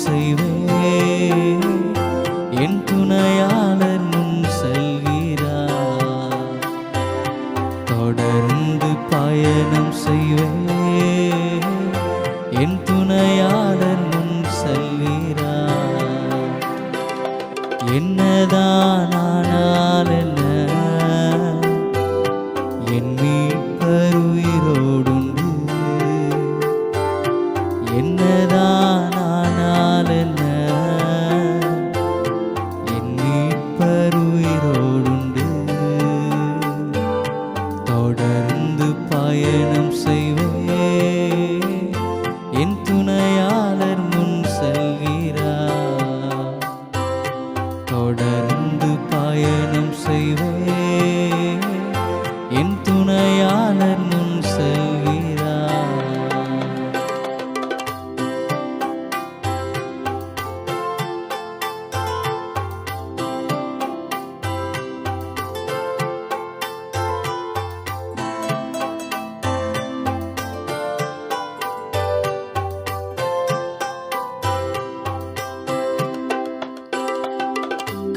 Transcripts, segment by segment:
செய்வேன், என் துணையாளர் முன் செல்கிறார். தொடர்ந்து பயணம் செய்வேன், என் துணையாளர் முன் செல்கிறார். என்னதான் ஆனாலும் என்ன, என் மீட்பர் உயிரோடுண்டு. என்னதான் ஆனாலும் என்ன, என் மீட்பர் உயிரோடுண்டு. தொடர்ந்து பயணம் செய்வேன், என் துணையாளர் முன் செல்கிறார். தொடர்ந்து பயணம் செய்வேன், என் துணையாளர் முன் செல்கிறார்.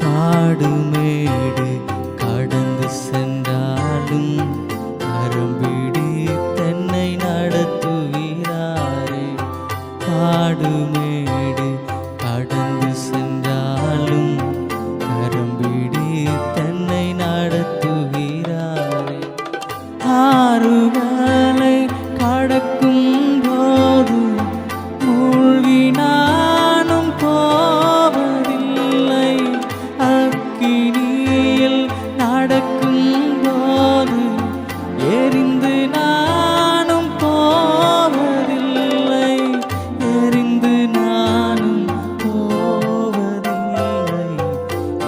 காடு மேடு கடந்து சென்றாலும் கரம்பிடி தன்னை நடத்துகிறாரே. காடு மேடு கடந்து சென்றாலும் கரம்பிடி தன்னை நடத்துகிறாரே. ஆறுகளை கடக்கும் போது மூழ்கி நானும் போவதில்லை. அக்கினியில் நடக்கும் போது எரிந்து நானும் போவதில்லை. எரிந்து நானும் போவதில்லை.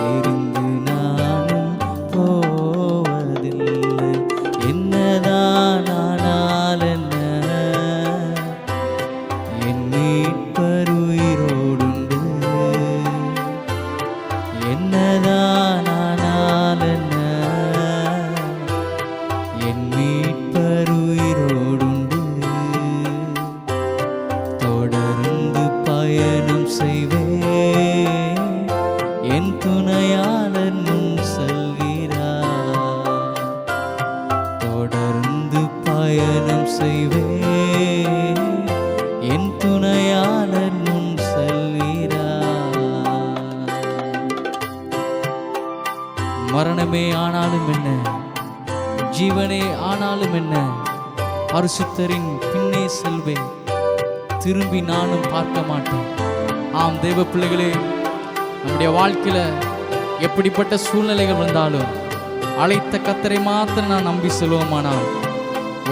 எரிந்து நானும் போவதில்லை. என்னதான் ஆனால் என்ன, என் மீட்பர் உயிரோடுண்டு. என்னதான் ஆனால் என்ன, என் மீட்பர் உயிரோடுண்டு. தொடர்ந்து பயணம் செய்வேன், என் துணையாளர் முன் செல்கிறார். தொடர்ந்து பயணம் செய்வேன், என் துணையாளர் முன் செல்கிறார். மரணமே ஆனாலும் என்ன, ஜீவனே ஆனாலும் என்ன, பரிசுத்தரின் பின்னே செல்வேன், திரும்பி நானும் பார்க்க மாட்டேன். ஆம் தேவ பிள்ளைகளே, நம்முடைய வாழ்க்கையில எப்படிப்பட்ட சூழ்நிலைகள் வந்தாலும் அழைத்த கர்த்தரை மாத்திரம் நான் நம்பி செல்வோமானால்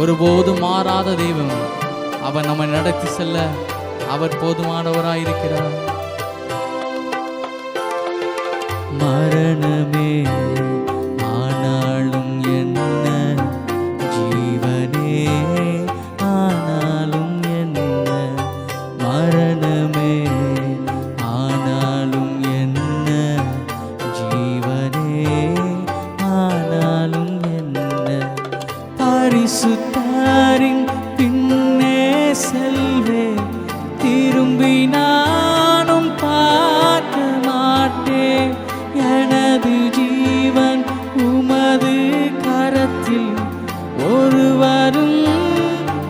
ஒருபோதும் மாறாத தெய்வம். அவர் நம்மை நடத்தி செல்ல அவர் போதுமானவராயிருக்கிறார். மரணமே ஆனாலும் என்ன, ஜீவனே ஆனாலும் என்ன. மரணமே ஆனாலும் என்ன, ஜீவனே ஆனாலும் என்ன. பரிசுத்தரின் பின்னே செல்வேன், திரும்பி நானும் பார்க்க மாட்டேன். எனது ஜீவன் உமது கரத்தில் ஒருவரும்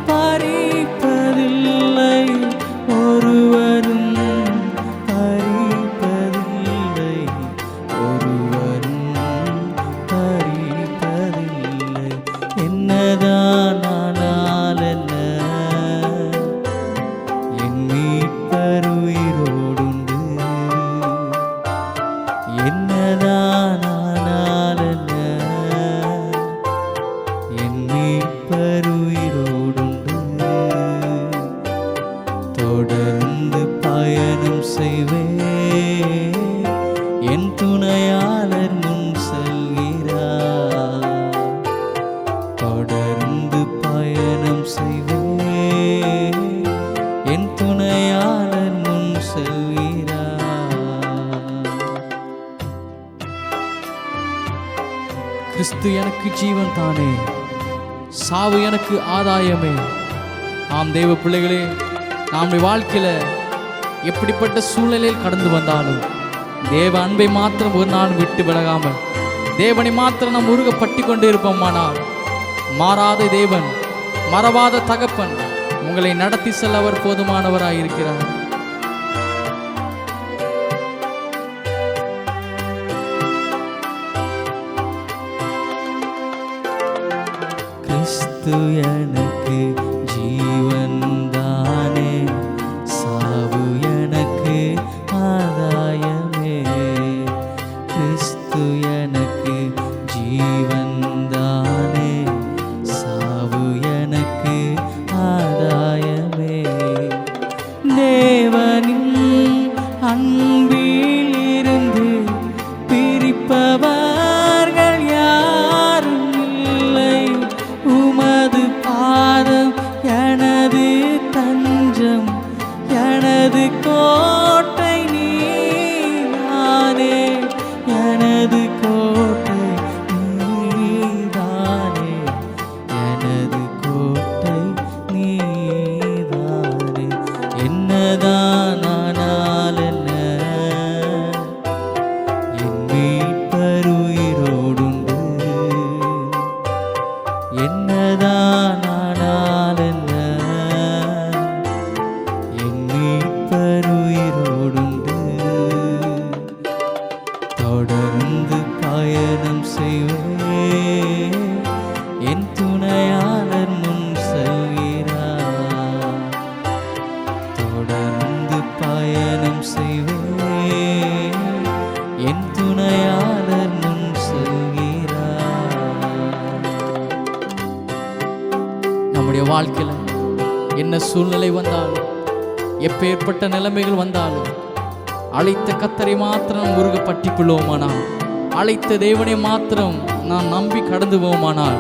பறிப்பதில்லை. ஒருவரும் பறிப்பதில்லை. ஒருவரும் பறிப்பதில்லை. என்னதான் ஆனால் என்ன, என் மீட்பர் உயிரோடுண்டு. என்னதான் ஆனால் என்ன, என் மீட்பர் உயிரோடுண்டு. தொடர்ந்து பயணம் செய்வேன், என் துணையாளர் முன் செல்கிறார். தொடர்ந்து பயணம் செய்வேன், என் துணையாளர் முன் செல்கிறார். கிறிஸ்து எனக்கு ஜீவன் தானே, சாவு எனக்கு ஆதாயமே. ஆம் தேவ பிள்ளைகளே, நம்முடைய வாழ்க்கையில் எப்படிப்பட்ட சூழ்நிலையில் கடந்து வந்தாலும் தேவ அன்பை மாத்திரம் ஒரு நாள் விட்டு விலகாமல் தேவனை மாத்திரம் நாம் உருக பற்றி கொண்டு இருப்போமானால் மாறாத தேவன், மறவாத தகப்பன் உங்களை நடத்தி செல்ல அவர் போதுமானவராயிருக்கிறார். கிறிஸ்து எனக்கு ஜீவன் தானே, சாவு எனக்கு ஆதாயமே. கிறிஸ்து எனக்கு ஜீவன் தானே, சாவு எனக்கு ஆதாயமே. தேவனின் அன்பில் இருந்து பிரிப்பவர்கள் யாரும் இல்லை. உமது பாதம் எனது தஞ்சம், எனது கோட்டை நீதானே, எனது கோட்டை நீதானே, எனது கோட்டை நீதானே. என்னதான் ஆனால் என்ன, என் மீட்பர் உயிரோடுண்டு. என்னதான் ஆனால் என்ன, என் மீட்பர் உயிரோடுண்டு. தொடர்ந்து பயணம் செய்வேன், என் துணையாளர் முன் செல்கிறார். தொடர்ந்து பயணம் செய்வேன், என் துணையாளர் முன் செல்கிறார். நம்முடைய வாழ்க்கையில் என்ன சூழ்நிலை வந்தாலும், எப்பேற்பட்ட நிலைமைகள் வந்தாலும், அழைத்த கர்த்தரை மாத்திரம் உருக பற்றி கொள்வோமானால், அழைத்த தேவனை மாத்திரம் நாம் நம்பி கடந்து போவோமானால்,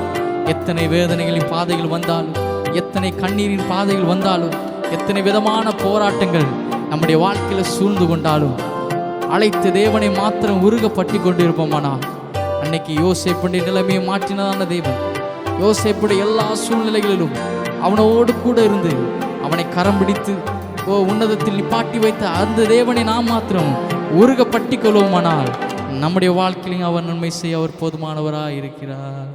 எத்தனை வேதனைகளின் பாதைகள் வந்தாலும், எத்தனை கண்ணீரின் பாதைகள் வந்தாலும், எத்தனை விதமான போராட்டங்கள் நம்முடைய வாழ்க்கையில் சூழ்ந்து கொண்டாலும், அழைத்த தேவனை மாத்திரம் உருக பற்றி கொண்டு இருப்போமானால், அன்னைக்கு யோசேப்புடைய நிலைமையை மாற்றினதான தேவன் யோசேப்புடைய எல்லா சூழ்நிலைகளிலும் அவனோடு கூட இருந்து அவனை கரம் பிடித்து உன்னதத்தில் நிப்பாட்டி வைத்த அந்த தேவனை நாம் மாத்திரம் உருக பற்றி கொள்வோமானால் நம்முடைய வாழ்க்கையிலும் அவர் நன்மை செய்ய அவர் போதுமானவராக இருக்கிறார்.